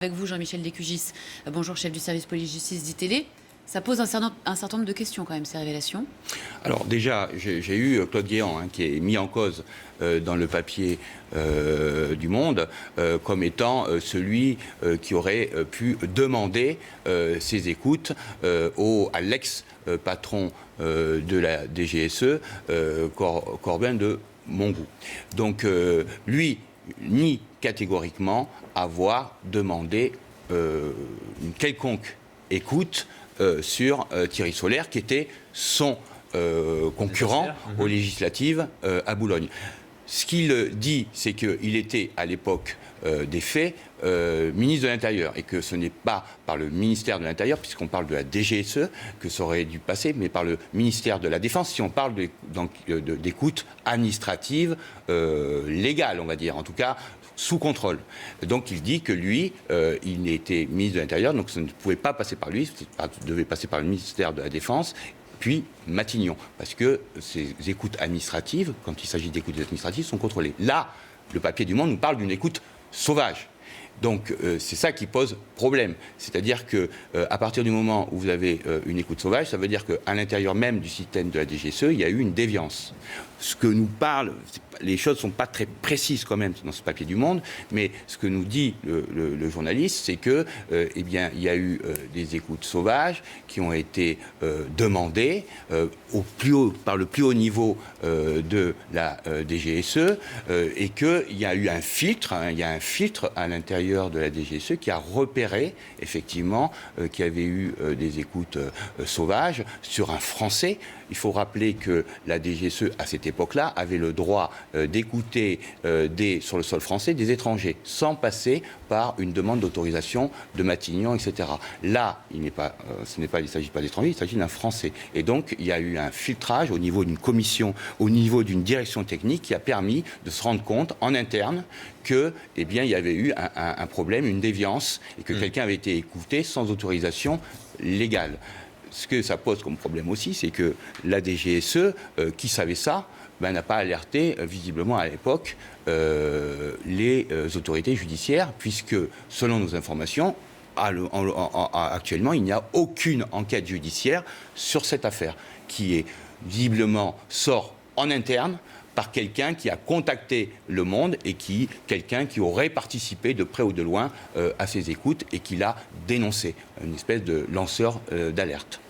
Avec vous, Jean-Michel Descugis, bonjour, chef du service police-justice d'ITélé. Ça pose un certain nombre de questions quand même, ces révélations. Alors déjà, j'ai eu Claude Guéant, qui est mis en cause dans le papier du Monde comme étant celui qui aurait pu demander ces écoutes à l'ex-patron de la DGSE, Corbin de Montgou. Donc lui nie catégoriquement avoir demandé une quelconque écoute sur Thierry Solère, qui était son concurrent aux législatives à Boulogne. Ce qu'il dit, c'est qu'il était à l'époque des faits ministre de l'Intérieur, et que ce n'est pas par le ministère de l'Intérieur, puisqu'on parle de la DGSE, que ça aurait dû passer, mais par le ministère de la Défense, si on parle d'écoute administrative légale, on va dire, en tout cas sous contrôle. Donc il dit que lui, il était ministre de l'Intérieur, donc ça ne pouvait pas passer par lui, ça devait passer par le ministère de la Défense, puis Matignon, parce que ces écoutes administratives, quand il s'agit d'écoutes administratives, sont contrôlées. Là, le papier du Monde nous parle d'une écoute sauvage. Donc c'est ça qui pose problème. C'est-à-dire qu'à partir du moment où vous avez une écoute sauvage, ça veut dire qu'à l'intérieur même du système de la DGSE, il y a eu une déviance. Ce que nous parle, les choses ne sont pas très précises quand même dans ce papier du Monde, mais ce que nous dit le journaliste, c'est que, eh bien, il y a eu des écoutes sauvages qui ont été demandées par le plus haut niveau de la DGSE, et qu'il y a eu un filtre, il y a un filtre à l'intérieur de la DGSE qui a repéré effectivement qu'il y avait eu des écoutes sauvages sur un Français. Il faut rappeler que la DGSE, à cette époque-là, avait le droit d'écouter sur le sol français des étrangers, sans passer par une demande d'autorisation de Matignon, etc. Là, il ne s'agit pas d'étrangers, il s'agit d'un Français. Et donc, il y a eu un filtrage au niveau d'une commission, au niveau d'une direction technique qui a permis de se rendre compte en interne que, eh bien, il y avait eu un problème, une déviance, et que quelqu'un avait été écouté sans autorisation légale. Ce que ça pose comme problème aussi, c'est que la DGSE, qui savait ça, n'a pas alerté visiblement à l'époque les autorités judiciaires, puisque selon nos informations, actuellement, il n'y a aucune enquête judiciaire sur cette affaire, qui est visiblement sort en interne par quelqu'un qui a contacté Le Monde et quelqu'un qui aurait participé de près ou de loin à ces écoutes et qui l'a dénoncé, une espèce de lanceur d'alerte.